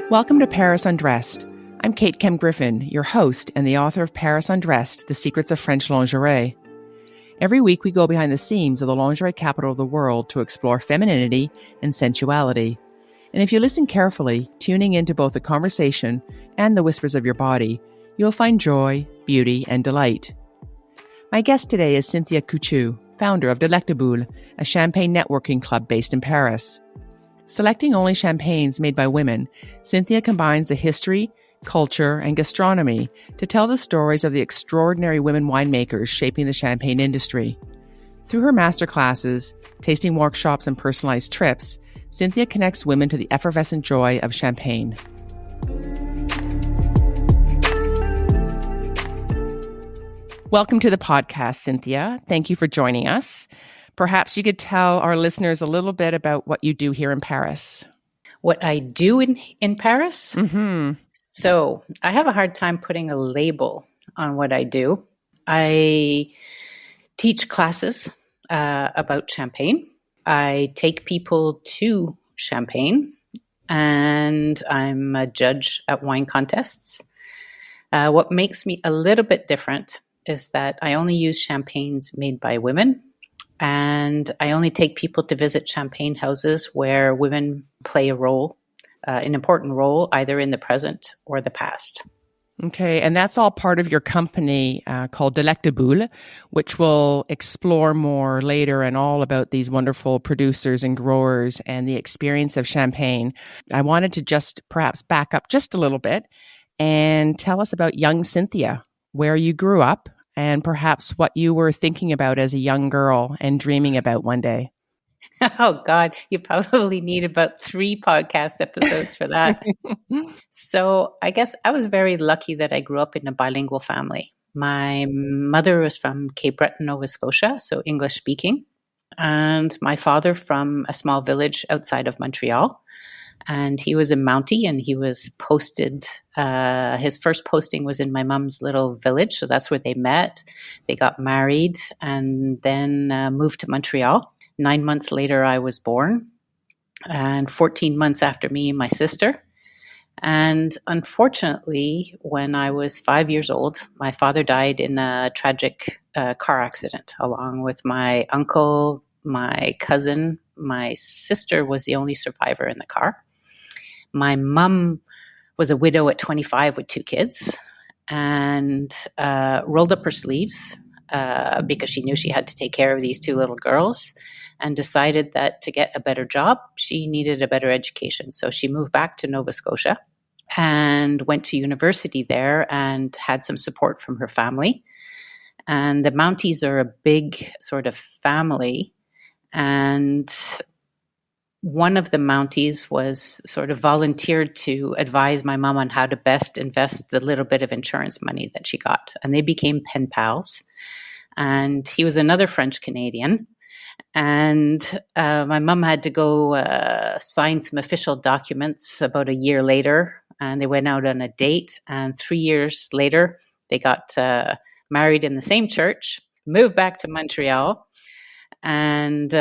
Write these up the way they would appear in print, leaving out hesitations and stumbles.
Welcome to Paris Undressed. I'm Kate Kem-Griffin, your host and the author of Paris Undressed, The Secrets of French Lingerie. Every week we go behind the scenes of the lingerie capital of the world to explore femininity and sensuality. And if you listen carefully, tuning into both the conversation and the whispers of your body, you'll find joy, beauty, and delight. My guest today is Cynthia Coutu, founder of Delectabulles, a champagne networking club based in Paris. Selecting only champagnes made by women, Cynthia combines the history, culture, and gastronomy to tell the stories of the extraordinary women winemakers shaping the champagne industry. Through her masterclasses, tasting workshops, and personalized trips, Cynthia connects women to the effervescent joy of champagne. Welcome to the podcast, Cynthia. Thank you for joining us. Perhaps you could tell our listeners a little bit about what you do here in Paris. What I do in Paris? Mm-hmm. So I have a hard time putting a label on what I do. I teach classes about champagne. I take people to champagne, and I'm a judge at wine contests. What makes me a little bit different is that I only use champagnes made by women. And I only take people to visit champagne houses where women play a role, an important role, either in the present or the past. Okay, and that's all part of your company called Delectabulles, which we'll explore more later and all about these wonderful producers and growers and the experience of champagne. I wanted to just perhaps back up just a little bit and tell us about young Cynthia, where you grew up, and perhaps what you were thinking about as a young girl and dreaming about one day. Oh, God, you probably need about 3 podcast episodes for that. So I guess I was very lucky that I grew up in a bilingual family. My mother was from Cape Breton, Nova Scotia, so English speaking, and my father from a small village outside of Montreal. And he was a Mountie, and he was posted. His first posting was in my mom's little village. So that's where they met. They got married and then moved to Montreal. 9 months later, I was born, and 14 months after me, my sister. And unfortunately, when I was 5 years old, my father died in a tragic car accident, along with my uncle, my cousin. My sister was the only survivor in the car. My mom was a widow at 25 with 2 kids and rolled up her sleeves because she knew she had to take care of these 2 little girls, and decided that to get a better job, she needed a better education. So she moved back to Nova Scotia and went to university there and had some support from her family. And the Mounties are a big sort of family. And one of the Mounties was sort of volunteered to advise my mom on how to best invest the little bit of insurance money that she got. And they became pen pals. And he was another French Canadian. And my mom had to go sign some official documents about a year later. And they went out on a date. And 3 years later, they got married in the same church, moved back to Montreal. And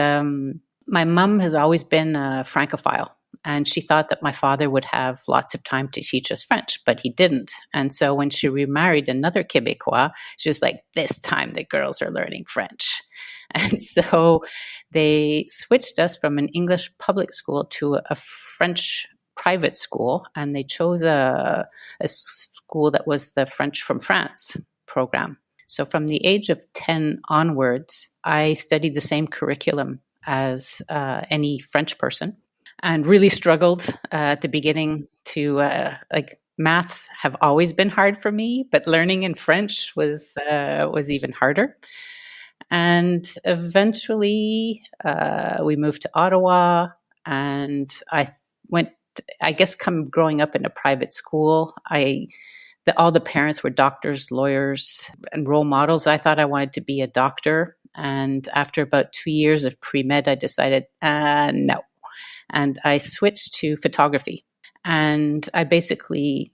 my mom has always been a Francophile, and she thought that my father would have lots of time to teach us French, but he didn't. And so when she remarried another Québécois, she was like, this time the girls are learning French. And so they switched us from an English public school to a French private school, and they chose a school that was the French from France program. So from the age of 10 onwards, I studied the same curriculum as any French person, and really struggled at the beginning to maths have always been hard for me, but learning in French was even harder. And eventually we moved to Ottawa, and growing up in a private school, all the parents were doctors, lawyers, and role models. I thought I wanted to be a doctor. And after about 2 years of pre-med, I decided, no. And I switched to photography. And I basically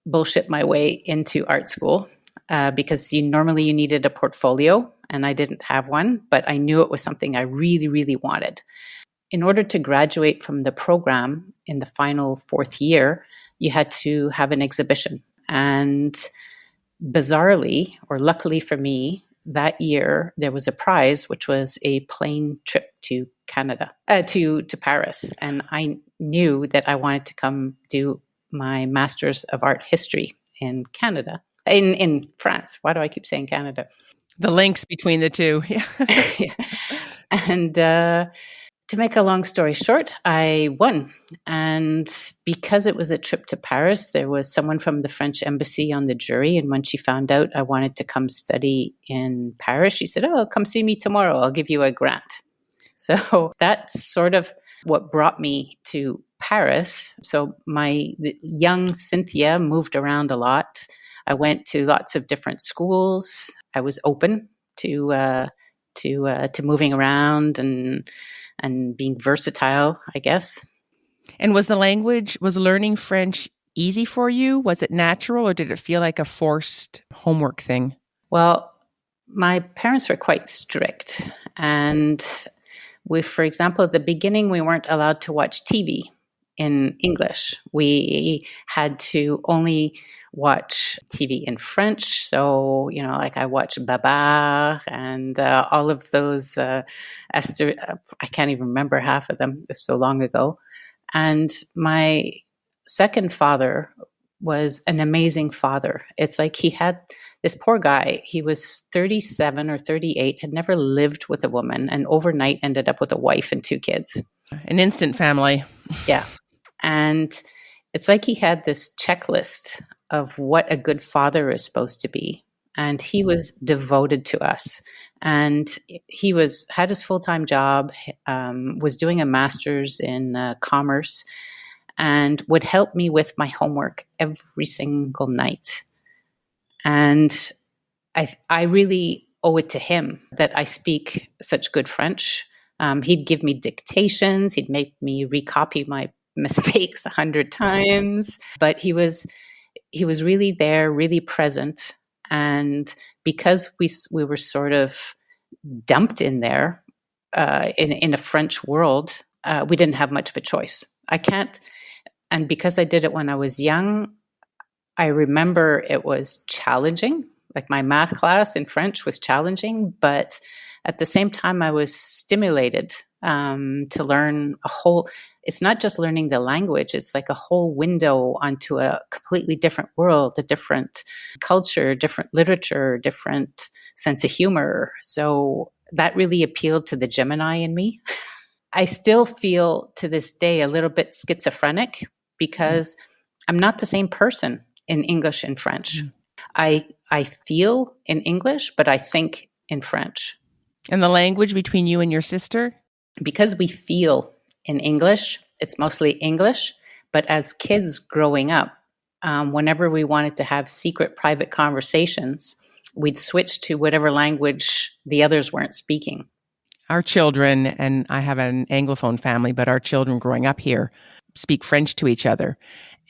bullshit my way into art school because normally you needed a portfolio, and I didn't have one, but I knew it was something I really, really wanted. In order to graduate from the program in the final 4th year, you had to have an exhibition. And bizarrely, or luckily for me, that year there was a prize, which was a plane trip to Canada, to Paris. And I knew that I wanted to come do my Master's of Art History in Canada, in France. Why do I keep saying Canada? The links between the two. Yeah. And to make a long story short, I won. And because it was a trip to Paris, there was someone from the French embassy on the jury. And when she found out I wanted to come study in Paris, she said, "Oh, come see me tomorrow. I'll give you a grant." So that's sort of what brought me to Paris. So my young Cynthia moved around a lot. I went to lots of different schools. I was open to moving around and being versatile, I guess. And was learning French easy for you? Was it natural, or did it feel like a forced homework thing? Well, my parents were quite strict. And for example, at the beginning, we weren't allowed to watch TV in English. We had to only watch TV in French. So, like I watched Babar and all of those Esther. I can't even remember half of them. It's so long ago. And my second father was an amazing father. It's like he had this poor guy. He was 37 or 38, had never lived with a woman, and overnight ended up with a wife and 2 kids. An instant family. Yeah. And it's like he had this checklist of what a good father is supposed to be. And he was devoted to us. And he had his full-time job, was doing a master's in commerce, and would help me with my homework every single night. And I really owe it to him that I speak such good French. He'd give me dictations. He'd make me recopy my mistakes 100 times. But he was really there, really present. And because we were sort of dumped in there in a French world, we didn't have much of a choice. And because I did it when I was young, I remember it was challenging. Like my math class in French was challenging, but at the same time, I was stimulated to learn it's not just learning the language, it's like a whole window onto a completely different world, a different culture, different literature, different sense of humor. So that really appealed to the Gemini in me. I still feel to this day a little bit schizophrenic because I'm not the same person in English and French. I feel in English, but I think in French. And the language between you and your sister? Because we feel in English, it's mostly English. But as kids growing up, whenever we wanted to have secret private conversations, we'd switch to whatever language the others weren't speaking. Our children, and I have an Anglophone family, but our children growing up here speak French to each other.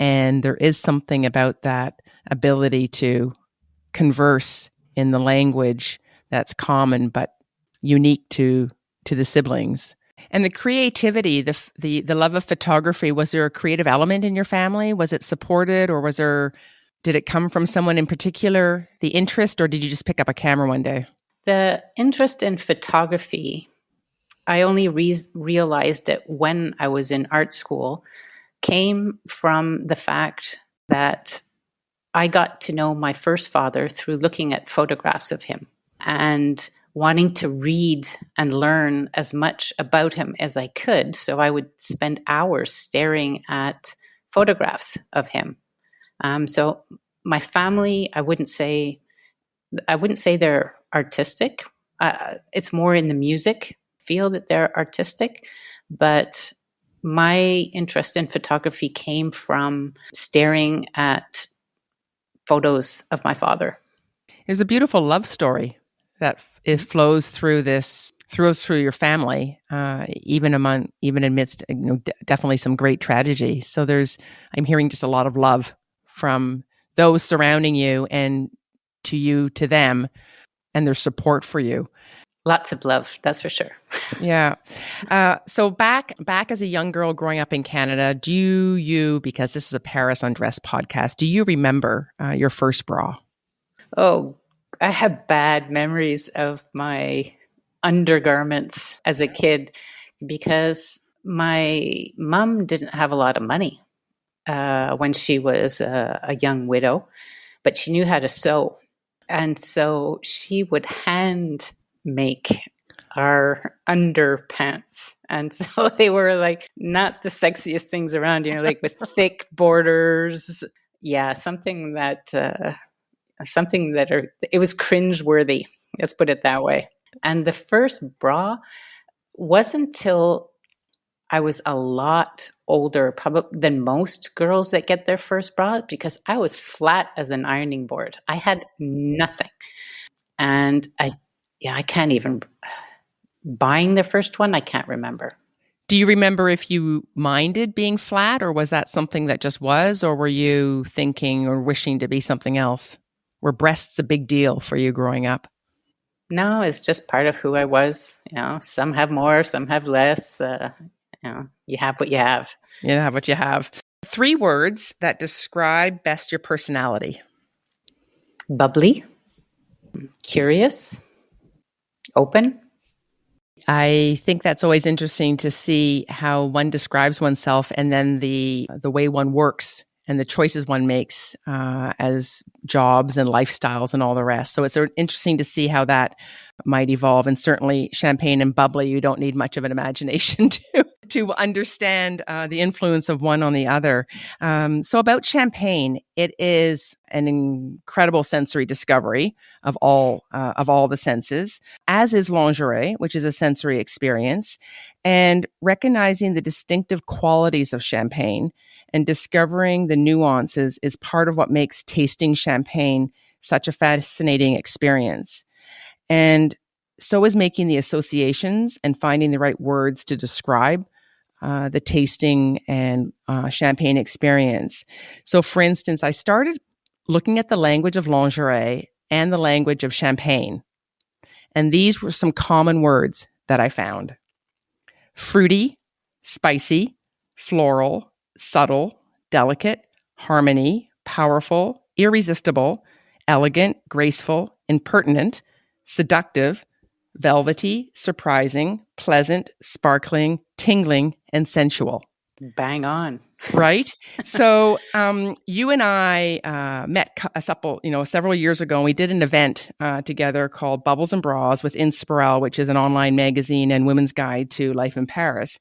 And there is something about that ability to converse in the language that's common but unique to the siblings. And the creativity, the love of photography, was there a creative element in your family? Was it supported, or did it come from someone in particular, the interest, or did you just pick up a camera one day? The interest in photography, I only realized it when I was in art school, came from the fact that I got to know my first father through looking at photographs of him and wanting to read and learn as much about him as I could. So I would spend hours staring at photographs of him. So my family, I wouldn't say they're artistic. It's more in the music field that they're artistic, but my interest in photography came from staring at photos of my father. There's a beautiful love story that flows through your family, even amidst definitely some great tragedy. So I'm hearing just a lot of love from those surrounding you and to them, and their support for you. Lots of love, that's for sure. Yeah. So back as a young girl growing up in Canada, because this is a Paris Undressed podcast, do you remember your first bra? Oh, I have bad memories of my undergarments as a kid because my mom didn't have a lot of money when she was a young widow, but she knew how to sew. And so she would hand make our underpants. And so they were like not the sexiest things around, like with thick borders. Yeah, something that it was cringeworthy. Let's put it that way. And the first bra wasn't till I was a lot older, probably than most girls that get their first bra, because I was flat as an ironing board. I had nothing. And I can't even, buying the first one, I can't remember. Do you remember if you minded being flat, or was that something that just was, or were you thinking or wishing to be something else? Were breasts a big deal for you growing up? No, it's just part of who I was. Some have more, some have less. You have what you have. You have what you have. 3 words that describe best your personality. Bubbly, curious, open. I think that's always interesting to see how one describes oneself, and then the way one works and the choices one makes as jobs and lifestyles and all the rest. So it's interesting to see how that might evolve. And certainly champagne and bubbly, you don't need much of an imagination to understand the influence of one on the other. So about champagne, it is an incredible sensory discovery of all the senses, as is lingerie, which is a sensory experience. And recognizing the distinctive qualities of champagne and discovering the nuances is part of what makes tasting champagne such a fascinating experience. And so is making the associations and finding the right words to describe the tasting and champagne experience. So for instance, I started looking at the language of lingerie and the language of champagne. And these were some common words that I found: fruity, spicy, floral, subtle, delicate, harmony, powerful, irresistible, elegant, graceful, impertinent, seductive, velvety, surprising, pleasant, sparkling, tingling, and sensual. Bang on. Right? So you and I met several years ago, and we did an event together called Bubbles and Bras with Inspiral, which is an online magazine and women's guide to life in Paris.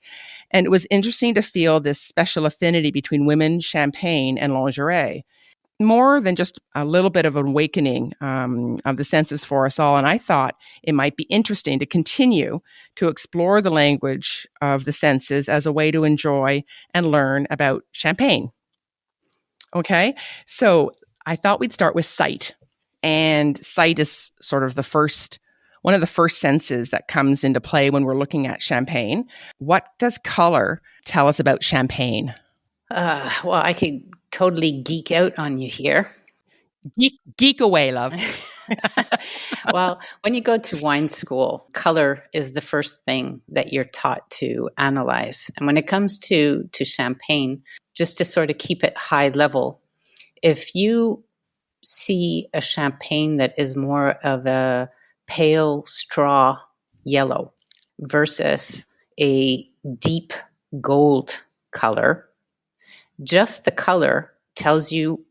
And it was interesting to feel this special affinity between women, champagne, and lingerie. More than just a little bit of an awakening of the senses for us all. And I thought it might be interesting to continue to explore the language of the senses as a way to enjoy and learn about champagne. Okay, so I thought we'd start with sight. And sight is sort of one of the first senses that comes into play when we're looking at champagne. What does color tell us about champagne? Well, I could totally geek out on you here. Geek away, love. Well, when you go to wine school, color is the first thing that you're taught to analyze. And when it comes to champagne, just to sort of keep it high level, if you see a champagne that is more of a pale straw yellow versus a deep gold color, just the color gives you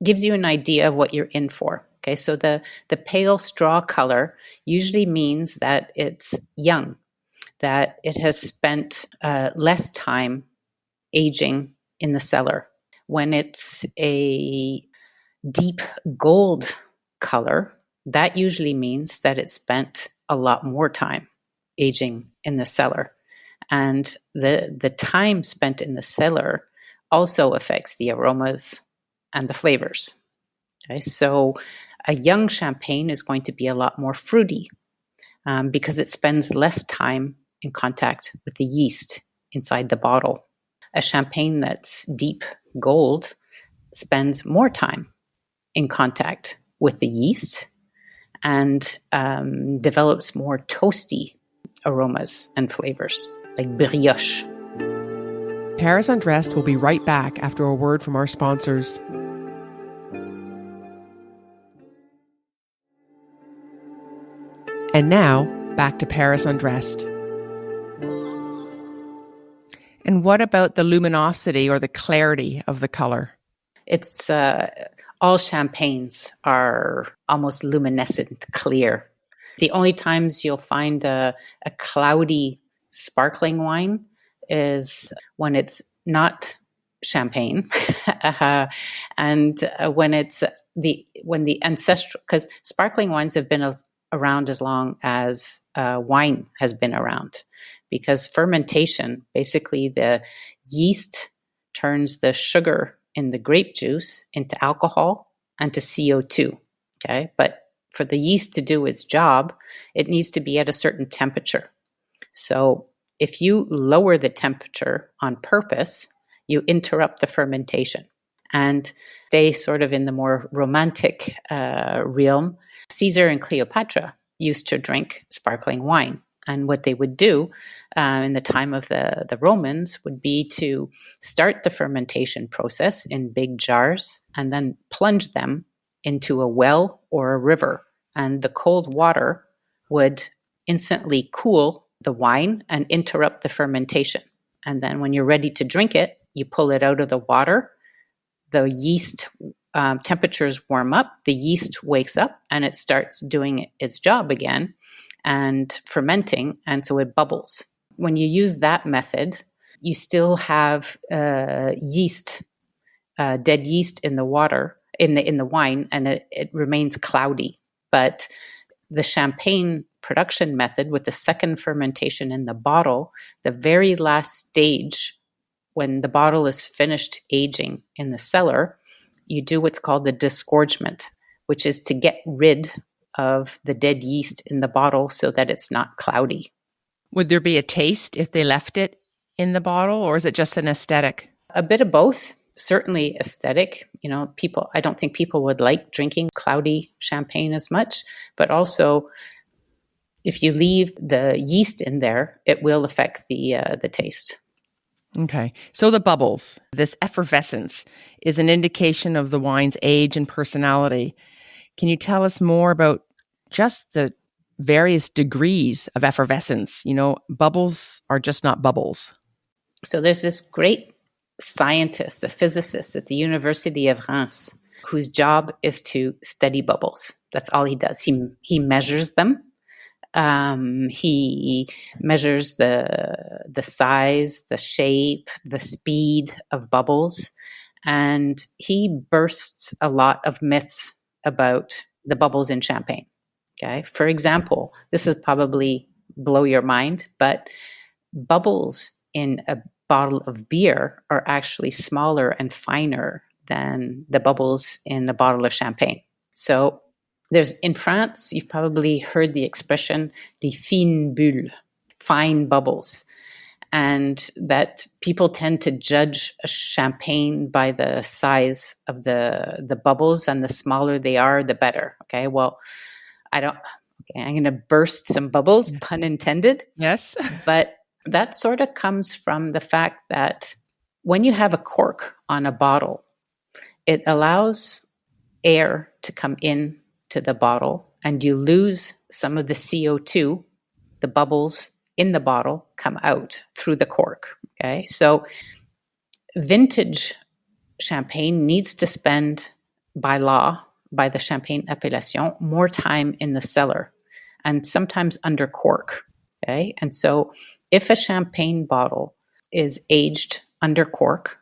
an idea of what you're in for. Okay, so the pale straw color usually means that it's young, that it has spent less time aging in the cellar. When it's a deep gold color, that usually means that it spent a lot more time aging in the cellar. And the time spent in the cellar also affects the aromas and the flavors. Okay, so a young champagne is going to be a lot more fruity because it spends less time in contact with the yeast inside the bottle. A champagne that's deep gold spends more time in contact with the yeast and develops more toasty aromas and flavors, like brioche. Paris Undressed will be right back after a word from our sponsors. And now, back to Paris Undressed. And what about the luminosity or the clarity of the color? It's all champagnes are almost luminescent clear. The only times you'll find a cloudy sparkling wine is when it's not champagne, and when it's when the ancestral, because sparkling wines have been around as long as wine has been around, because fermentation, basically the yeast turns the sugar in the grape juice into alcohol and to CO2. Okay, but for the yeast to do its job, it needs to be at a certain temperature. So if you lower the temperature on purpose, you interrupt the fermentation. And stay sort of in the more romantic realm, Caesar and Cleopatra used to drink sparkling wine. And what they would do in the time of the Romans would be to start the fermentation process in big jars and then plunge them into a well or a river. And the cold water would instantly cool the wine and interrupt the fermentation. And then when you're ready to drink it, you pull it out of the water. The yeast temperatures warm up, the yeast wakes up, and it starts doing its job again and fermenting, and so it bubbles. When you use that method, you still have yeast, dead yeast in the water, in the wine, and it remains cloudy. But the champagne production method with the second fermentation in the bottle, the very last stage, when the bottle is finished aging in the cellar, you do what's called the disgorgement, which is to get rid of the dead yeast in the bottle so that it's not cloudy. Would there be a taste if they left it in the bottle, or is it just an aesthetic? A bit of both. Certainly aesthetic. I don't think people would like drinking cloudy champagne as much, but also if you leave the yeast in there, it will affect the taste. Okay. So the bubbles, this effervescence, is an indication of the wine's age and personality. Can you tell us more about just the various degrees of effervescence? Bubbles are just not bubbles. So there's this great scientist, a physicist at the University of Reims, whose job is to study bubbles. That's all he does. He measures them. He measures the size, the shape, the speed of bubbles, and he bursts a lot of myths about the bubbles in champagne. Okay, for example, this is probably blow your mind, but bubbles in a bottle of beer are actually smaller and finer than the bubbles in a bottle of champagne. So in France, you've probably heard the expression, les fines bulles, fine bubbles, and that people tend to judge a champagne by the size of the bubbles, and the smaller they are, the better. Okay, well, I'm going to burst some bubbles, pun intended. Yes. But that sort of comes from the fact that when you have a cork on a bottle, it allows air to come in to the bottle, and you lose some of the CO2. The bubbles in the bottle come out through the cork. Okay, so vintage champagne needs to spend, by law, by the Champagne Appellation, more time in the cellar and sometimes under cork. Okay, and so if a champagne bottle is aged under cork,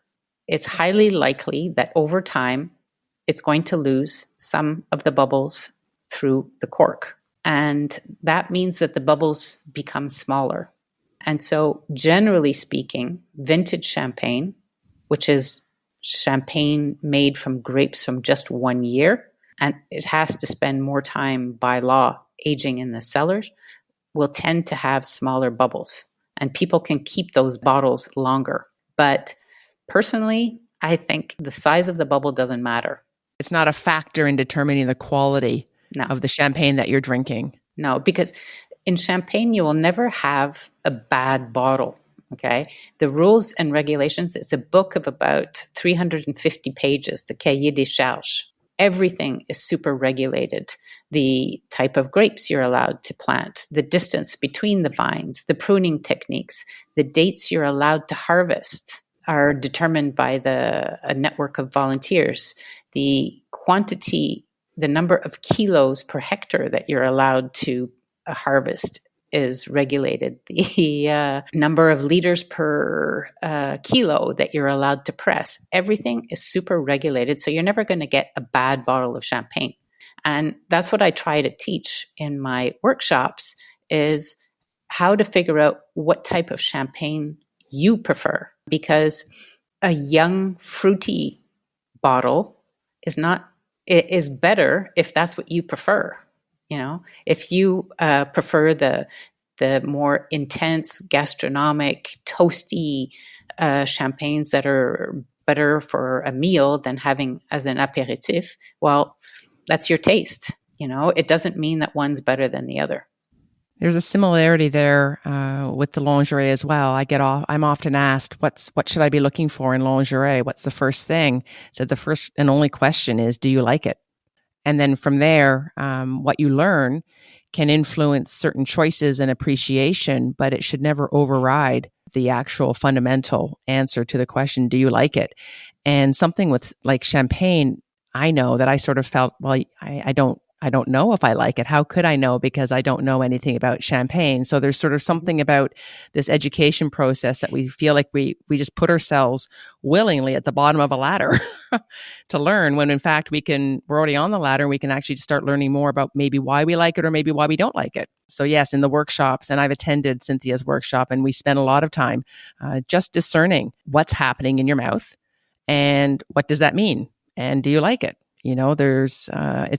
it's highly likely that over time it's going to lose some of the bubbles through the cork. And that means that the bubbles become smaller. And so generally speaking, vintage champagne, which is champagne made from grapes from just 1 year, and it has to spend more time by law aging in the cellars, will tend to have smaller bubbles. And people can keep those bottles longer. But personally, I think the size of the bubble doesn't matter. It's not a factor in determining the quality. No. of the champagne that you're drinking. No, because in champagne, you will never have a bad bottle. Okay. The rules and regulations, it's a book of about 350 pages, the Cahier des Charges. Everything is super regulated. The type of grapes you're allowed to plant, the distance between the vines, the pruning techniques, the dates you're allowed to harvest are determined by a network of volunteers. The quantity, the number of kilos per hectare that you're allowed to harvest is regulated. The number of liters per kilo that you're allowed to press, everything is super regulated. So you're never going to get a bad bottle of champagne. And that's what I try to teach in my workshops is how to figure out what type of champagne you prefer. Because a young, fruity bottle is better if that's what you prefer. You know, if you prefer the more intense, gastronomic, toasty champagnes that are better for a meal than having as an apéritif, well, that's your taste. You know, it doesn't mean that one's better than the other. There's a similarity there with the lingerie as well. I'm often asked, what should I be looking for in lingerie? What's the first thing? So the first and only question is, do you like it? And then from there, what you learn can influence certain choices and appreciation, but it should never override the actual fundamental answer to the question, do you like it? And something with like champagne, I know that I sort of felt, well, I don't know if I like it. How could I know? Because I don't know anything about champagne. So there's sort of something about this education process that we feel like we just put ourselves willingly at the bottom of a ladder to learn, when in fact we're already on the ladder and we can actually start learning more about maybe why we like it or maybe why we don't like it. So yes, in the workshops, and I've attended Cynthia's workshop, and we spend a lot of time just discerning what's happening in your mouth and what does that mean? And do you like it? You know, it's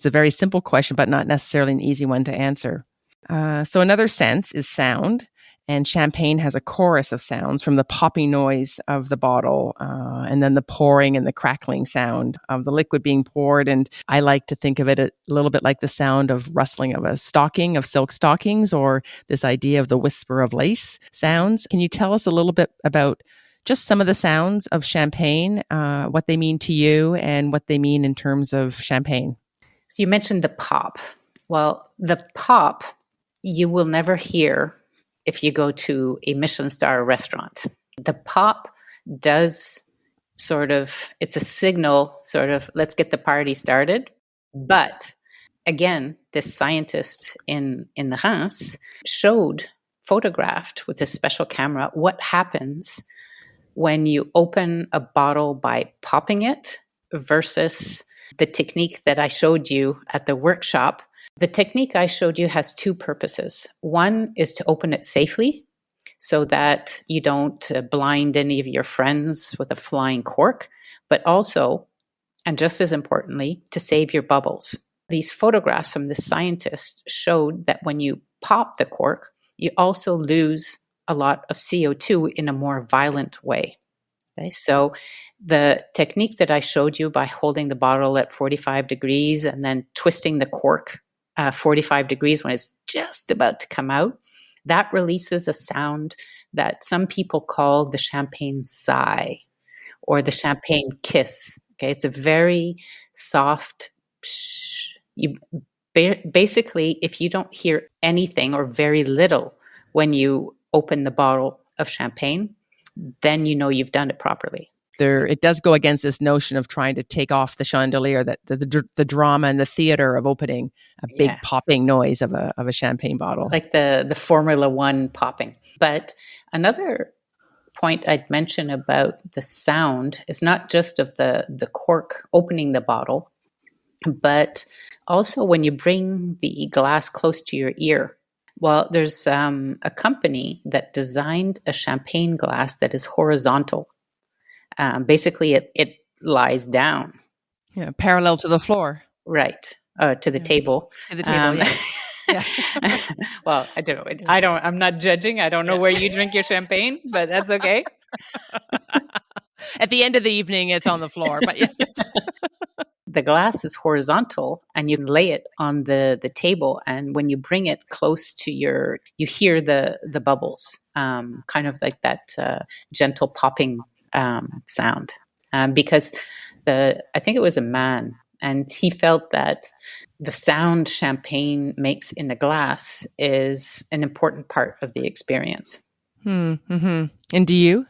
a very simple question, but not necessarily an easy one to answer. So another sense is sound, and champagne has a chorus of sounds, from the popping noise of the bottle, and then the pouring and the crackling sound of the liquid being poured. And I like to think of it a little bit like the sound of rustling of a stocking, of silk stockings, or this idea of the whisper of lace sounds. Can you tell us a little bit about just some of the sounds of champagne, what they mean to you and what they mean in terms of champagne? So you mentioned the pop. Well, the pop you will never hear if you go to a Michelin star restaurant. The pop does it's a signal, let's get the party started. But again, this scientist in the Reims photographed with a special camera what happens when you open a bottle by popping it versus the technique that I showed you at the workshop. The technique I showed you has two purposes. One is to open it safely so that you don't blind any of your friends with a flying cork, but also, and just as importantly, to save your bubbles. These photographs from the scientist showed that when you pop the cork, you also lose a lot of CO2 in a more violent way. Okay, so the technique that I showed you by holding the bottle at 45 degrees and then twisting the cork 45 degrees when it's just about to come out, that releases a sound that some people call the champagne sigh or the champagne kiss. Okay, it's a very soft psh. Basically, if you don't hear anything or very little when you open the bottle of champagne, then you know you've done it properly. It does go against this notion of trying to take off the chandelier, that the drama and the theater of opening a big popping noise of a champagne bottle, like the Formula One popping. But another point I'd mention about the sound is not just of the cork opening the bottle, but also when you bring the glass close to your ear. Well, there's a company that designed a champagne glass that is horizontal. Basically, it lies down. Yeah, parallel to the floor. Right, to the table. To the table, yeah. Well, I don't know. I'm not judging. I don't know where you drink your champagne, but that's okay. At the end of the evening, it's on the floor. But yeah. the glass is horizontal and you lay it on the table. And when you bring it close to you hear the bubbles, kind of like that gentle popping sound. Because I think it was a man, and he felt that the sound champagne makes in a glass is an important part of the experience. Mm-hmm. And do you?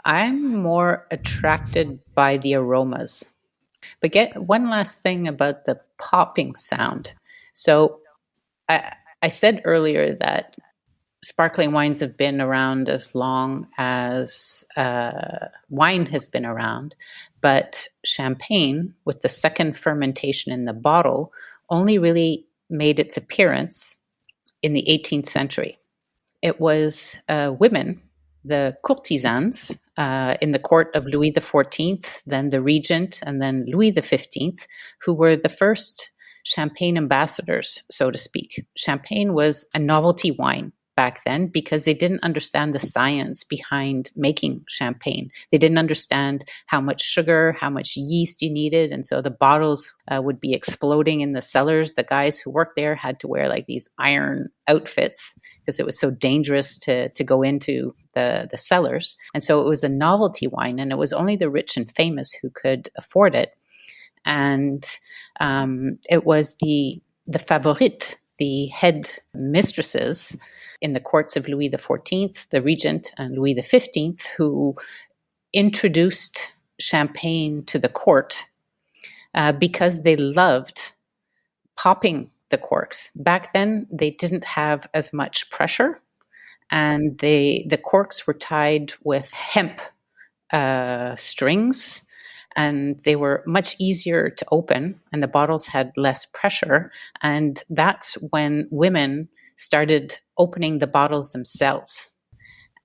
I'm more attracted by the aromas. But get one last thing about the popping sound. So I said earlier that sparkling wines have been around as long as wine has been around, but champagne, with the second fermentation in the bottle, only really made its appearance in the 18th century. It was women, the courtesans, in the court of Louis XIV, then the regent, and then Louis XV, who were the first champagne ambassadors, so to speak. Champagne was a novelty wine back then because they didn't understand the science behind making champagne. They didn't understand how much sugar, how much yeast you needed. And so the bottles would be exploding in the cellars. The guys who worked there had to wear like these iron outfits because it was so dangerous to go into the cellars. And so it was a novelty wine, and it was only the rich and famous who could afford it. And it was the favorite, the head mistresses in the courts of Louis XIV, the regent, and Louis XV, who introduced champagne to the court because they loved popping the corks. Back then, they didn't have as much pressure, and the corks were tied with hemp strings, and they were much easier to open, and the bottles had less pressure. And that's when women started opening the bottles themselves.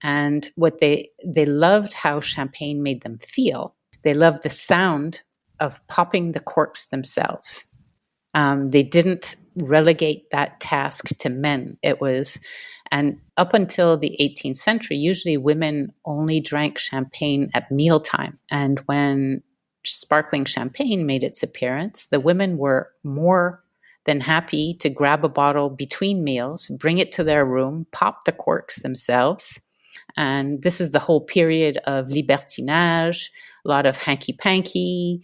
And what they loved how champagne made them feel. They loved the sound of popping the corks themselves. They didn't relegate that task to men. And up until the 18th century, usually women only drank champagne at mealtime. And when sparkling champagne made its appearance, the women were more than happy to grab a bottle between meals, bring it to their room, pop the corks themselves. And this is the whole period of libertinage, a lot of hanky-panky.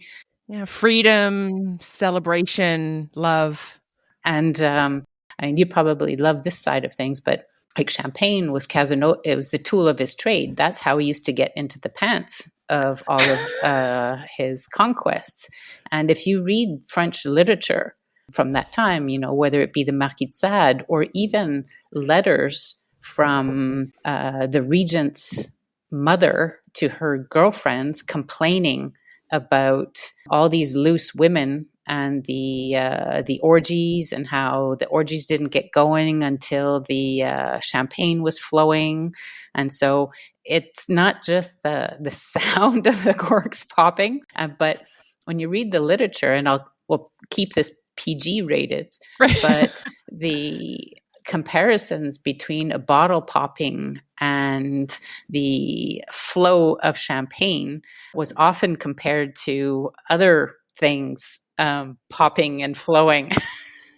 Yeah, freedom, celebration, love. And you probably love this side of things, but like champagne was Casanova, it was the tool of his trade. That's how he used to get into the pants of all of his conquests. And if you read French literature from that time, whether it be the Marquis de Sade or even letters from the regent's mother to her girlfriends complaining about all these loose women and the orgies, and how the orgies didn't get going until the champagne was flowing. And so it's not just the sound of the corks popping, but when you read the literature, and we'll keep this PG rated, right. But the comparisons between a bottle popping and the flow of champagne was often compared to other things popping and flowing.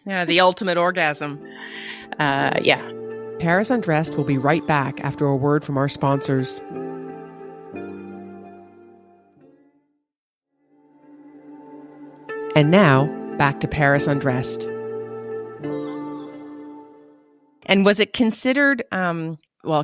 Yeah, the ultimate orgasm. Yeah. Paris Undressed will be right back after a word from our sponsors. And now, back to Paris Undressed. And was it considered,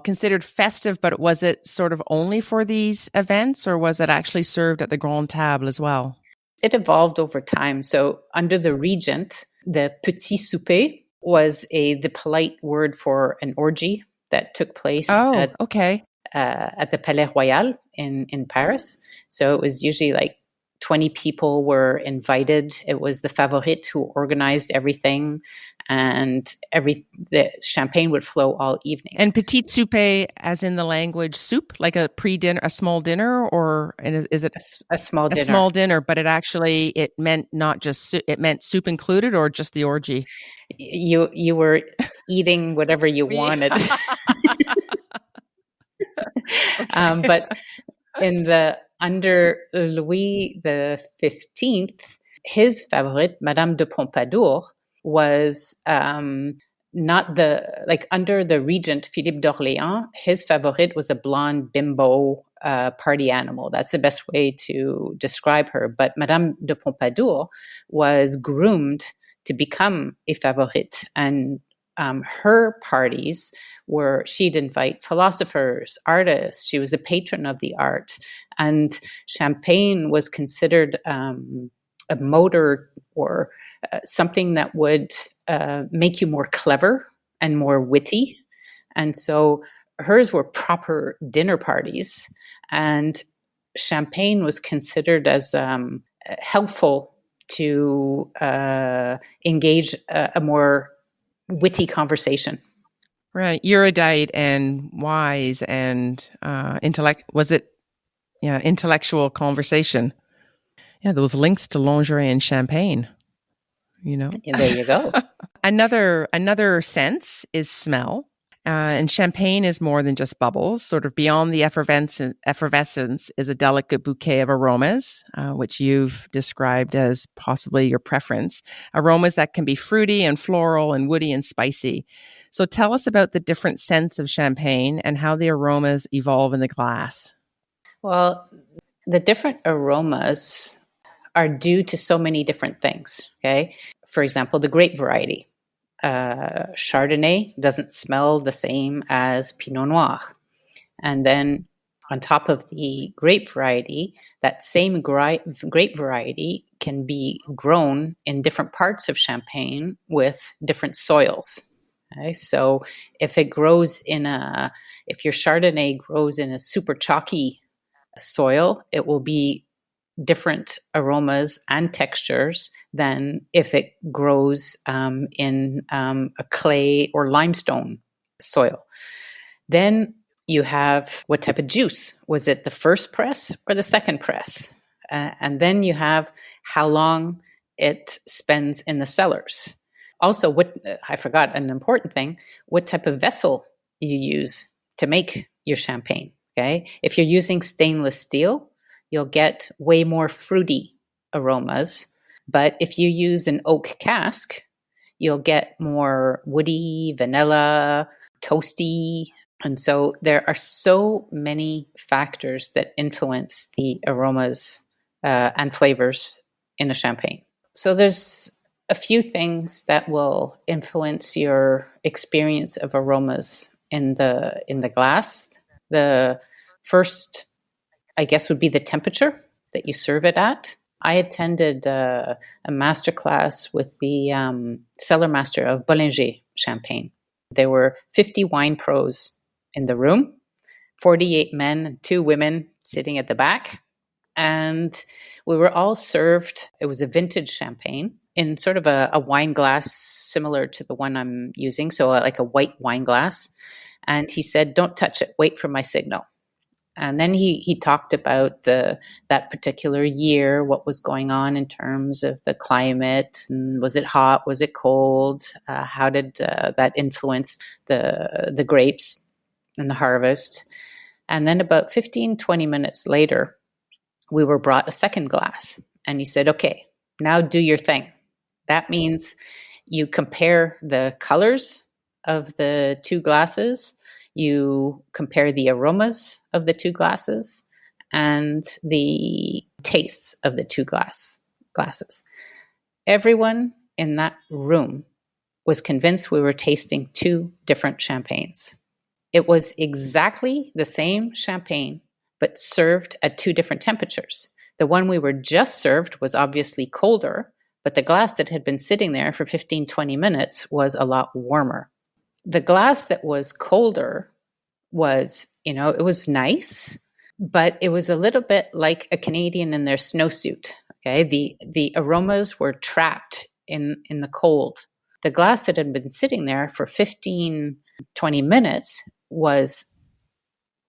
considered festive, but was it sort of only for these events, or was it actually served at the Grand Table as well? It evolved over time. So under the regent, the petit souper was the polite word for an orgy that took place at the Palais Royal in Paris. So it was usually like 20 people were invited. It was the favorite who organized everything, and the champagne would flow all evening. And petit souper, as in the language soup, like a pre-dinner, a small dinner, or is it a small dinner? A small dinner, but it meant not just soup, it meant soup included, or just the orgy? You were eating whatever you wanted. But under Louis XV, his favorite, Madame de Pompadour, was not under the regent Philippe d'Orléans, his favorite was a blonde bimbo party animal. That's the best way to describe her. But Madame de Pompadour was groomed to become a favorite, and her parties she'd invite philosophers, artists. She was a patron of the art, and champagne was considered a motor or something that would make you more clever and more witty. And so hers were proper dinner parties, and champagne was considered as helpful to engage a more witty conversation. Right. Erudite and wise and intellectual conversation. Yeah, those links to lingerie and champagne. Yeah, there you go. Another sense is smell. And champagne is more than just bubbles. Sort of beyond the effervescence is a delicate bouquet of aromas, which you've described as possibly your preference. Aromas that can be fruity and floral and woody and spicy. So tell us about the different scents of champagne and how the aromas evolve in the glass. Well, the different aromas are due to so many different things, okay? For example, the grape variety. Chardonnay doesn't smell the same as Pinot Noir. And then on top of the grape variety, that same grape variety can be grown in different parts of Champagne with different soils. Okay? So if your Chardonnay grows in a super chalky soil, it will be different aromas and textures than if it grows in a clay or limestone soil. Then you have what type of juice. Was it the first press or the second press? And then you have how long it spends in the cellars. Also, I forgot an important thing, what type of vessel you use to make your champagne. Okay, if you're using stainless steel, you'll get way more fruity aromas. But if you use an oak cask, you'll get more woody, vanilla, toasty. And so there are so many factors that influence the aromas and flavors in a champagne. So there's a few things that will influence your experience of aromas in the glass. The first, I guess, would be the temperature that you serve it at. I attended a masterclass with the cellar master of Bollinger Champagne. There were 50 wine pros in the room, 48 men and 2 women sitting at the back. And we were all served, it was a vintage champagne in sort of a wine glass similar to the one I'm using, so like a white wine glass. And he said, "Don't touch it, wait for my signal." And then he talked about that particular year, what was going on in terms of the climate, and was it hot, was it cold, how did that influence the grapes and the harvest. And then about 15, 20 minutes later, we were brought a second glass. And he said, "Okay, now do your thing." That means you compare the colors of the 2 glasses, you compare the aromas of the 2 glasses and the tastes of the 2 glasses. Everyone in that room was convinced we were tasting 2 different champagnes. It was exactly the same champagne, but served at 2 different temperatures. The one we were just served was obviously colder, but the glass that had been sitting there for 15, 20 minutes was a lot warmer. The glass that was colder was, it was nice, but it was a little bit like a Canadian in their snowsuit. Okay, the aromas were trapped in the cold. The glass that had been sitting there for 15, 20 minutes was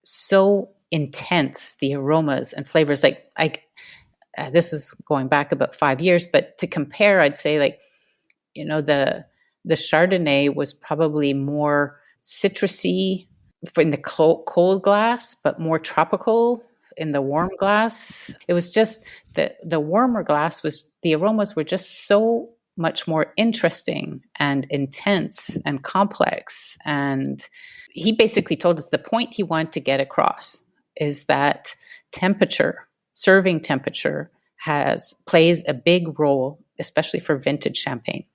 so intense, the aromas and flavors. This is going back about 5 years, but to compare, I'd say the Chardonnay was probably more citrusy in the cold glass, but more tropical in the warm glass, it was just the warmer glass was, the aromas were just so much more interesting and intense and complex. And he basically told us the point he wanted to get across is that temperature, serving temperature, plays a big role, especially for vintage champagne.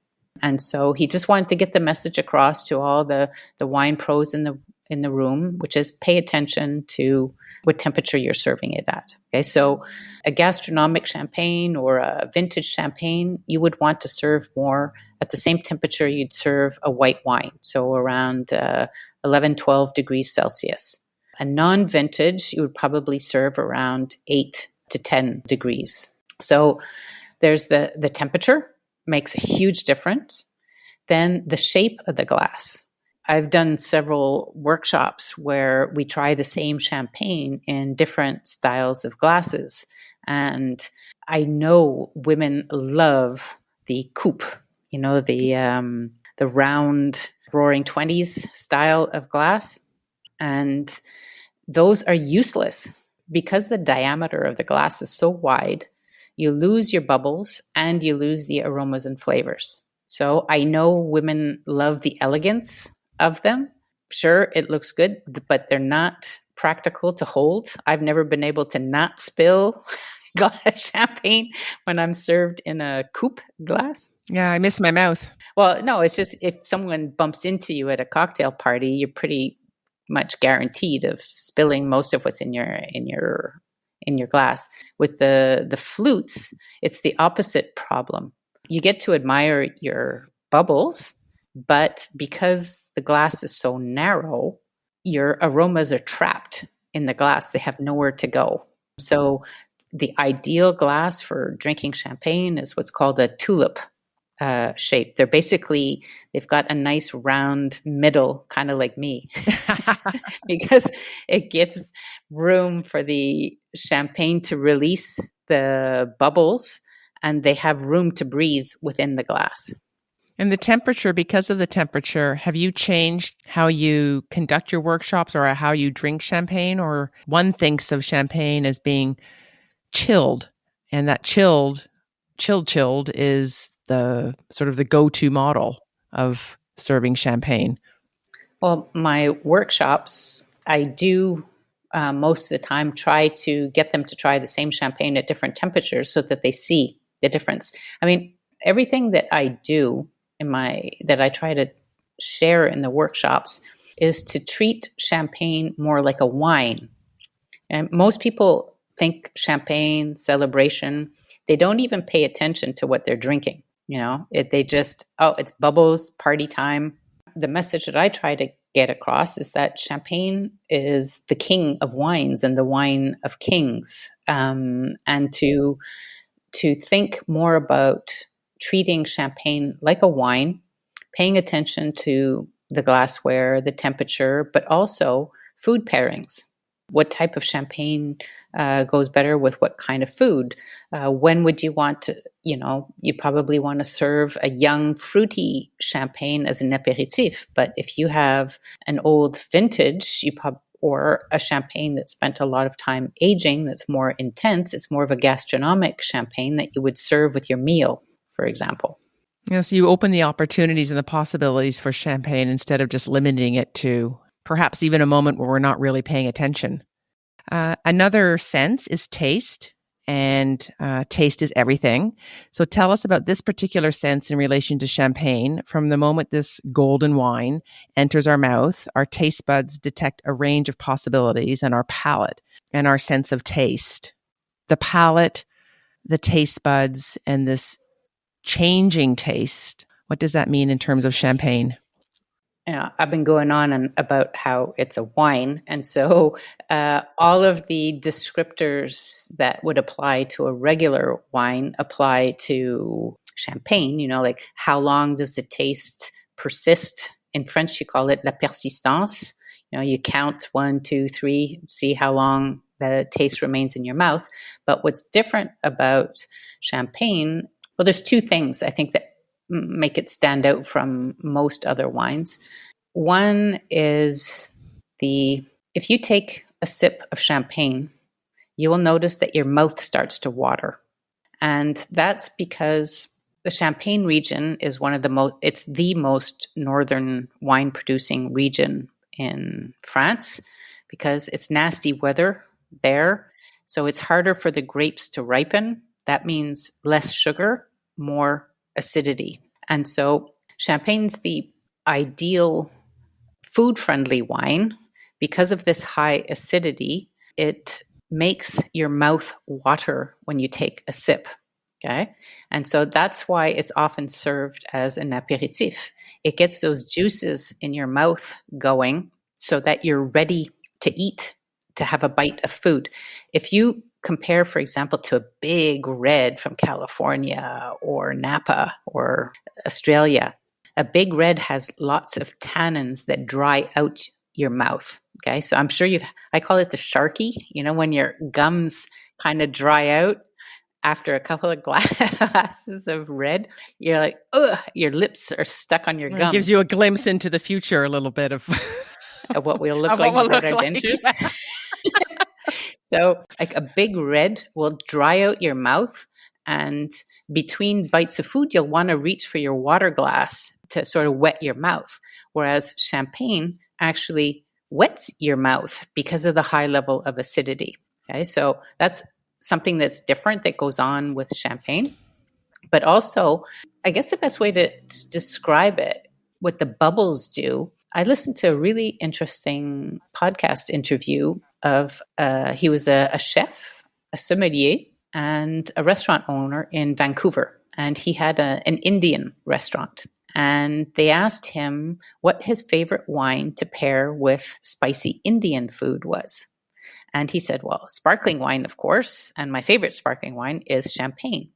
And so he just wanted to get the message across to all the wine pros in the room, which is pay attention to what temperature you're serving it at. Okay, so a gastronomic champagne or a vintage champagne, you would want to serve more at the same temperature you'd serve a white wine, so around 11, 12 degrees Celsius. A non-vintage, you would probably serve around 8 to 10 degrees. So there's the temperature makes a huge difference. Then the shape of the glass. I've done several workshops where we try the same champagne in different styles of glasses. And I know women love the coupe, the round roaring 20s style of glass. And those are useless because the diameter of the glass is so wide. You lose your bubbles and you lose the aromas and flavors. So I know women love the elegance of them. Sure, it looks good, but they're not practical to hold. I've never been able to not spill champagne when I'm served in a coupe glass. Yeah, I miss my mouth. Well, no, it's just if someone bumps into you at a cocktail party, you're pretty much guaranteed of spilling most of what's in your glass. With the flutes, it's the opposite problem. You get to admire your bubbles, but because the glass is so narrow, your aromas are trapped in the glass. They have nowhere to go. So the ideal glass for drinking champagne is what's called a tulip shape. They've got a nice round middle, kind of like me, because it gives room for the champagne to release the bubbles and they have room to breathe within the glass. And the temperature, because of the temperature, have you changed how you conduct your workshops or how you drink champagne? Or one thinks of champagne as being chilled, and that chilled is the sort of the go-to model of serving champagne. Well, my workshops, I do most of the time try to get them to try the same champagne at different temperatures so that they see the difference. I mean, everything that I do that I try to share in the workshops is to treat champagne more like a wine. And most people think champagne, celebration, they don't even pay attention to what they're drinking. They just, it's bubbles, party time. The message that I try to get across is that champagne is the king of wines and the wine of kings. And to think more about treating champagne like a wine, paying attention to the glassware, the temperature, but also food pairings. What type of champagne goes better with what kind of food? When would you want to, you probably want to serve a young fruity champagne as an aperitif. But if you have an old vintage, or a champagne that spent a lot of time aging, that's more intense, it's more of a gastronomic champagne that you would serve with your meal, for example. Yeah, so you open the opportunities and the possibilities for champagne instead of just limiting it to perhaps even a moment where we're not really paying attention. Another sense is taste, and taste is everything. So tell us about this particular sense in relation to champagne. From the moment this golden wine enters our mouth, our taste buds detect a range of possibilities, and our palate and our sense of taste. The palate, the taste buds, and this changing taste. What does that mean in terms of champagne? I've been going on about how it's a wine. And so all of the descriptors that would apply to a regular wine apply to champagne, like how long does the taste persist? In French, you call it la persistance. You count 1, 2, 3, see how long the taste remains in your mouth. But what's different about champagne, well, there's two things I think that make it stand out from most other wines. One is if you take a sip of champagne you will notice that your mouth starts to water. And that's because the Champagne region is it's the most northern wine producing region in France because it's nasty weather there. So it's harder for the grapes to ripen. That means less sugar, more acidity. And so Champagne's the ideal food-friendly wine. Because of this high acidity, it makes your mouth water when you take a sip. Okay. And so that's why it's often served as an apéritif. It gets those juices in your mouth going so that you're ready to eat, to have a bite of food. If you compare, for example, to a big red from California or Napa or Australia, a big red has lots of tannins that dry out your mouth. Okay. So I'm sure I call it the Sharky, when your gums kind of dry out. After a couple of glasses of red, you're like, ugh, your lips are stuck on your gums. It gives you a glimpse into the future a little bit of what we'll look like without our dentures. Yeah. So like a big red will dry out your mouth, and between bites of food, you'll want to reach for your water glass to sort of wet your mouth. Whereas Champagne actually wets your mouth because of the high level of acidity. Okay, so that's something that's different that goes on with Champagne. But also, I guess the best way to describe it, what the bubbles do, I listened to a really interesting podcast interview of, he was a chef, a sommelier, and a restaurant owner in Vancouver. And he had an Indian restaurant. And they asked him what his favorite wine to pair with spicy Indian food was. And he said, well, sparkling wine, of course. And my favorite sparkling wine is Champagne.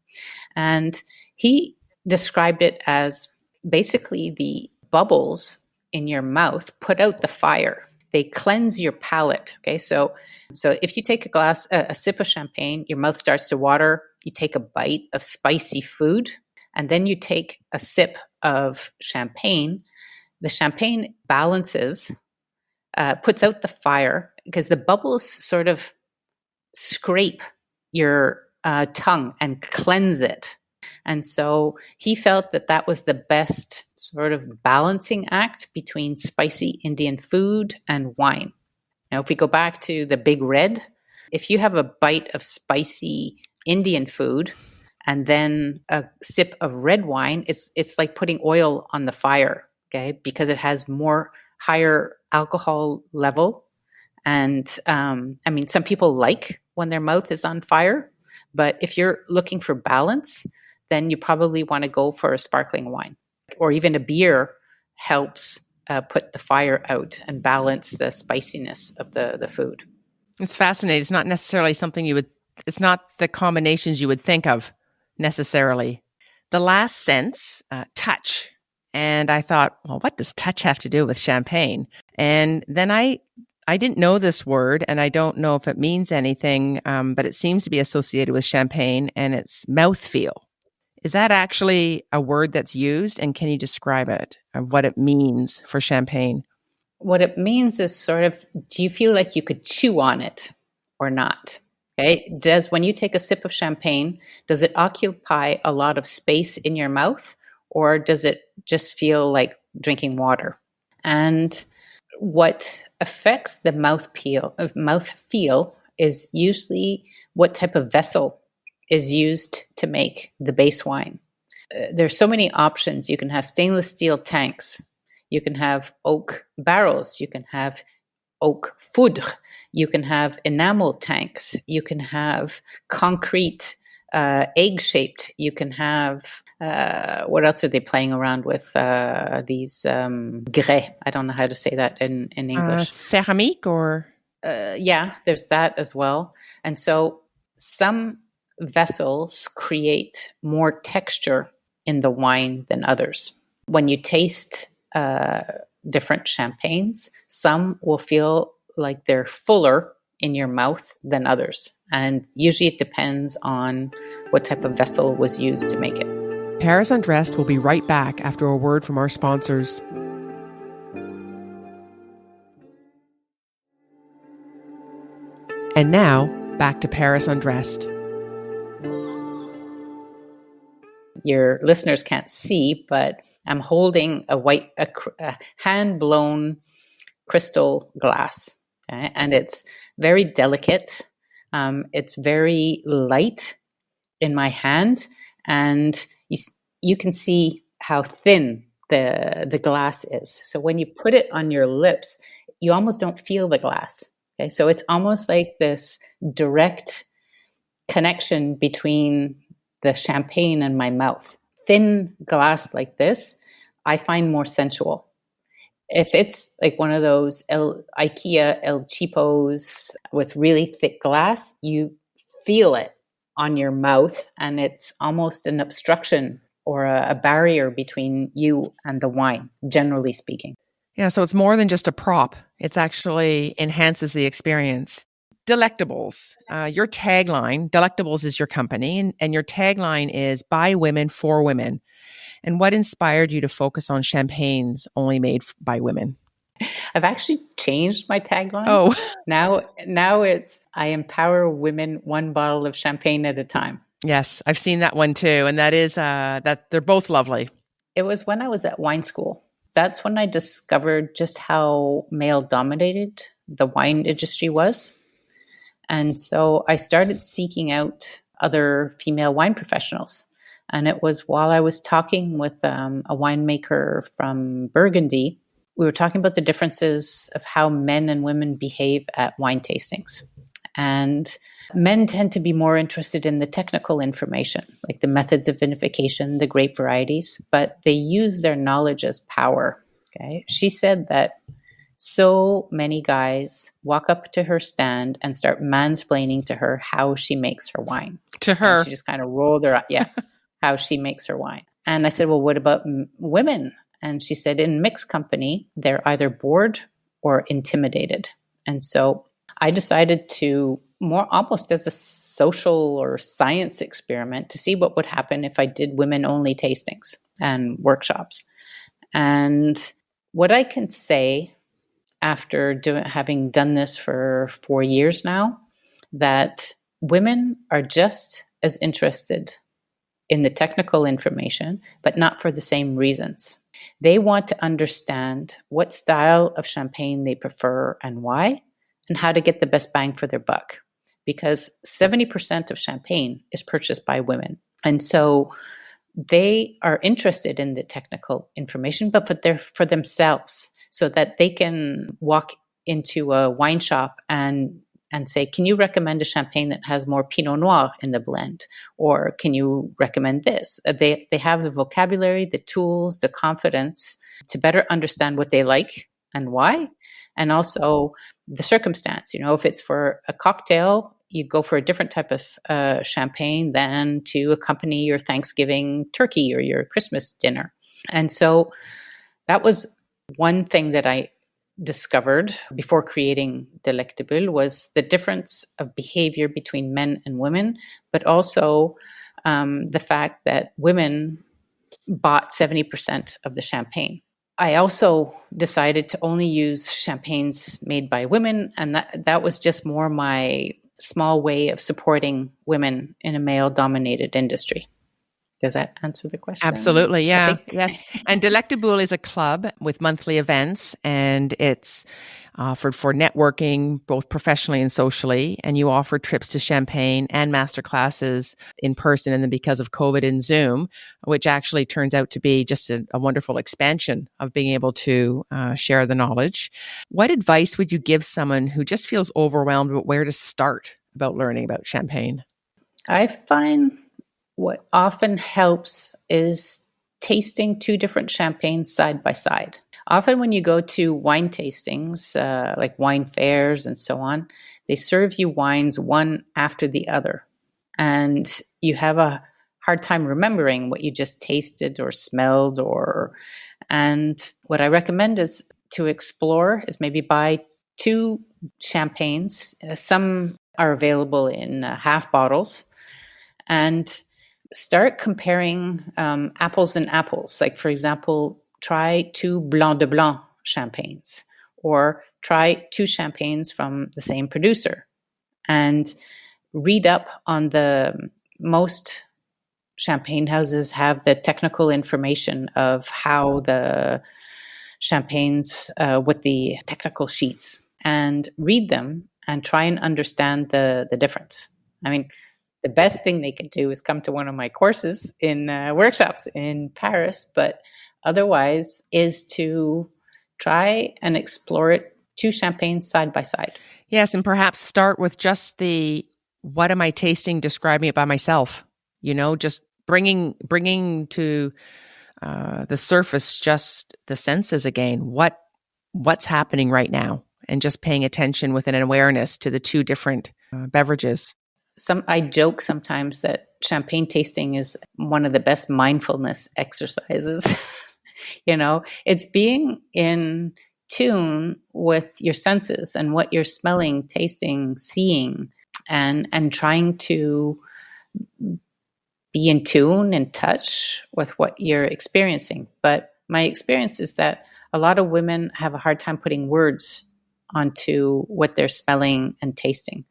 And he described it as basically the bubbles in your mouth put out the fire. They cleanse your palate. Okay. So if you take a sip of Champagne, your mouth starts to water. You take a bite of spicy food, and then you take a sip of Champagne. The Champagne balances, puts out the fire, because the bubbles sort of scrape your tongue and cleanse it. And so he felt that was the best sort of balancing act between spicy Indian food and wine. Now, if we go back to the big red, if you have a bite of spicy Indian food and then a sip of red wine, it's like putting oil on the fire, okay? Because it has more higher alcohol level. And some people like when their mouth is on fire, but if you're looking for balance, then you probably want to go for a sparkling wine, or even a beer helps put the fire out and balance the spiciness of the food. It's fascinating. It's not necessarily something it's not the combinations you would think of necessarily. The last sense, touch. And I thought, well, what does touch have to do with Champagne? And then I didn't know this word, and I don't know if it means anything, but it seems to be associated with Champagne, and it's mouthfeel. Is that actually a word that's used? And can you describe it, of what it means for Champagne? What it means is sort of, do you feel like you could chew on it or not? Okay. When you take a sip of Champagne, does it occupy a lot of space in your mouth, or does it just feel like drinking water? And what affects the mouthfeel is usually what type of vessel is used to make the base wine. There's so many options. You can have stainless steel tanks. You can have oak barrels. You can have oak foudre. You can have enamel tanks. You can have concrete, egg-shaped. You can have, what else are they playing around with? These grès. I don't know how to say that in English. Ceramique or? Yeah, there's that as well. And so some vessels create more texture in the wine than others. When you taste different champagnes, some will feel like they're fuller in your mouth than others. And usually it depends on what type of vessel was used to make it. Paris Undressed will be right back after a word from our sponsors. And now, back to Paris Undressed. Your listeners can't see, but I'm holding a hand-blown crystal glass, okay? And it's very delicate. It's very light in my hand, and you can see how thin the glass is. So when you put it on your lips, you almost don't feel the glass. Okay, so it's almost like this direct connection between the champagne and my mouth. Thin glass like this, I find more sensual. If it's like one of those IKEA El Cheapos with really thick glass, you feel it on your mouth, and it's almost an obstruction or a barrier between you and the wine, generally speaking. Yeah, so it's more than just a prop. It actually enhances the experience. Delectabulles, your tagline, Delectabulles is your company, and your tagline is by women for women. And what inspired you to focus on champagnes only made by women? I've actually changed my tagline. Oh. Now it's I empower women one bottle of champagne at a time. Yes, I've seen that one too. And that is that they're both lovely. It was when I was at wine school. That's when I discovered just how male dominated the wine industry was. And so I started seeking out other female wine professionals. And it was while I was talking with a winemaker from Burgundy. We were talking about the differences of how men and women behave at wine tastings. And men tend to be more interested in the technical information, like the methods of vinification, the grape varieties, but they use their knowledge as power. Okay. She said that so many guys walk up to her stand and start mansplaining to her how she makes her wine. To her. And she just kind of rolled her eyes, how she makes her wine. And I said, well, what about women? And she said, in mixed company, they're either bored or intimidated. And so I decided to, more almost as a social or science experiment, to see what would happen if I did women-only tastings and workshops. And what I can say after having done this for 4 years now, that women are just as interested in the technical information, but not for the same reasons. They want to understand what style of champagne they prefer and why, and how to get the best bang for their buck. Because 70% of champagne is purchased by women. And so they are interested in the technical information, but for themselves, so that they can walk into a wine shop and say, can you recommend a champagne that has more Pinot Noir in the blend? Or can you recommend this? They have the vocabulary, the tools, the confidence to better understand what they like and why. And also the circumstance. You know, if it's for a cocktail, you go for a different type of champagne than to accompany your Thanksgiving turkey or your Christmas dinner. And so that was one thing that I discovered before creating Delectabulles, was the difference of behavior between men and women, but also the fact that women bought 70% of the champagne. I also decided to only use champagnes made by women, and that was just more my small way of supporting women in a male-dominated industry. Does that answer the question? Absolutely, yeah. Yes. And Delectabulles is a club with monthly events, and it's offered for networking, both professionally and socially. And you offer trips to Champagne and masterclasses in person, and then because of COVID in Zoom, which actually turns out to be just a wonderful expansion of being able to share the knowledge. What advice would you give someone who just feels overwhelmed about where to start about learning about Champagne? I find what often helps is tasting two different champagnes side by side. Often when you go to wine tastings, like wine fairs and so on, they serve you wines one after the other. And you have a hard time remembering what you just tasted or smelled. And what I recommend is to explore is maybe buy two champagnes. Some are available in half bottles. And start comparing apples and apples. Like, for example, try two Blanc de Blanc champagnes, or try two champagnes from the same producer. And read up on most champagne houses have the technical information of how the champagnes with the technical sheets, and read them and try and understand the difference. I mean, the best thing they could do is come to one of my courses in workshops in Paris, but otherwise is to try and explore it, two champagnes side by side. Yes, and perhaps start with just what am I tasting, describing it by myself, just bringing to the surface just the senses again, what's happening right now, and just paying attention with an awareness to the two different beverages. I joke sometimes that champagne tasting is one of the best mindfulness exercises. It's being in tune with your senses and what you're smelling, tasting, seeing, and trying to be in tune and touch with what you're experiencing. But my experience is that a lot of women have a hard time putting words onto what they're smelling and tasting.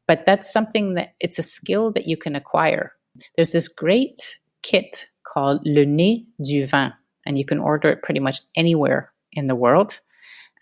But that's something it's a skill that you can acquire. There's this great kit called Le Nez du Vin, and you can order it pretty much anywhere in the world.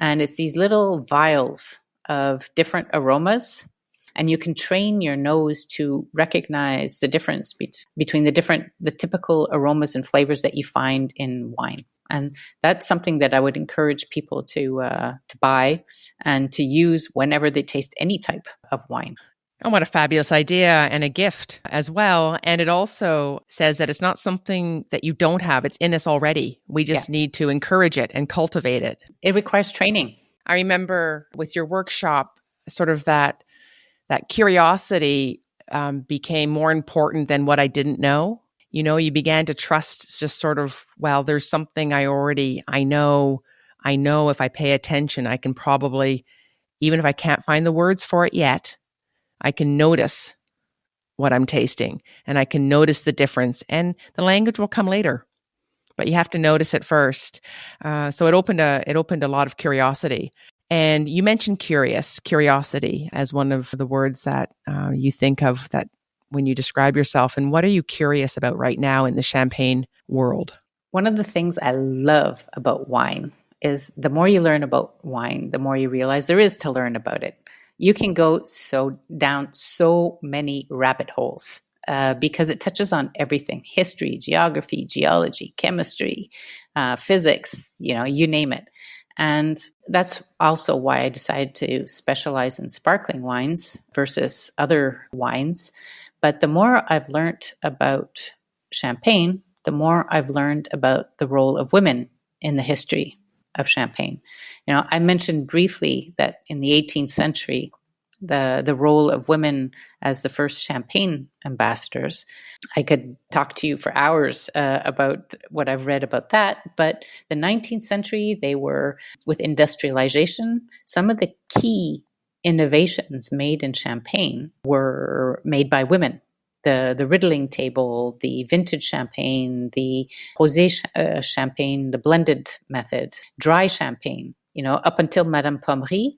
And it's these little vials of different aromas, and you can train your nose to recognize the difference between the typical aromas and flavors that you find in wine. And that's something that I would encourage people to buy and to use whenever they taste any type of wine. Oh, what a fabulous idea, and a gift as well. And it also says that it's not something that you don't have. It's in us already. We just need to encourage it and cultivate it. It requires training. I remember with your workshop, sort of that curiosity became more important than what I didn't know. You began to trust just sort of, well, there's something I know. I know if I pay attention, I can probably, even if I can't find the words for it yet, I can notice what I'm tasting, and I can notice the difference, and the language will come later, but you have to notice it first. So it opened a lot of curiosity. And you mentioned curiosity as one of the words that you think of that when you describe yourself. And what are you curious about right now in the champagne world? One of the things I love about wine is the more you learn about wine, the more you realize there is to learn about it. You can go down so many rabbit holes because it touches on everything: history, geography, geology, chemistry, physics, you name it. And that's also why I decided to specialize in sparkling wines versus other wines. But the more I've learned about champagne, the more I've learned about the role of women in the history of champagne. I mentioned briefly that in the 18th century, the role of women as the first champagne ambassadors. I could talk to you for hours about what I've read about that. But the 19th century, they were, with industrialization, some of the key innovations made in champagne were made by women. The riddling table, the vintage champagne, the rosé champagne, the blended method, dry champagne. Up until Madame Pommery,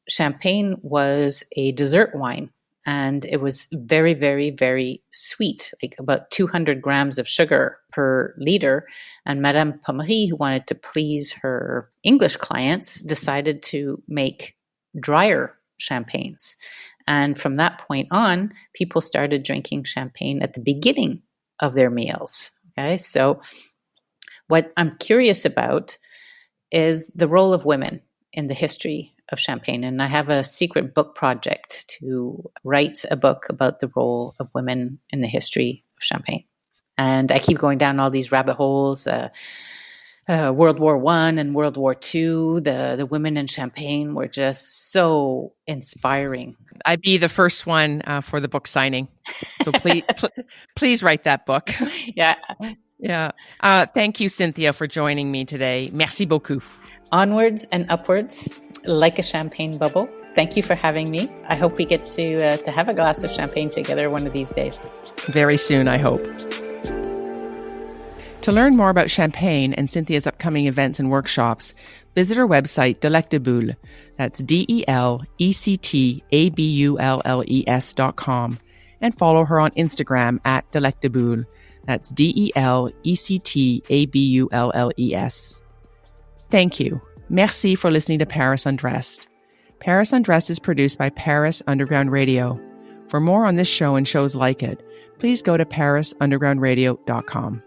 champagne was a dessert wine, and it was very, very, very sweet, like about 200 grams of sugar per liter. And Madame Pommery, who wanted to please her English clients, decided to make drier champagnes. And from that point on, people started drinking champagne at the beginning of their meals. Okay, so what I'm curious about is the role of women in the history of champagne. And I have a secret book project to write a book about the role of women in the history of champagne. And I keep going down all these rabbit holes. World War I and World War II, the women in champagne were just so inspiring. I'd be the first one for the book signing. So please write that book. Yeah. Yeah. Thank you, Cynthia, for joining me today. Merci beaucoup. Onwards and upwards, like a champagne bubble. Thank you for having me. I hope we get to have a glass of champagne together one of these days. Very soon, I hope. To learn more about Champagne and Cynthia's upcoming events and workshops, visit her website, Delectabulles. That's DELECTABULLES.com, and follow her on Instagram at Delectabulles. That's DELECTABULLES. Thank you. Merci for listening to Paris Undressed. Paris Undressed is produced by Paris Underground Radio. For more on this show and shows like it, please go to parisundergroundradio.com.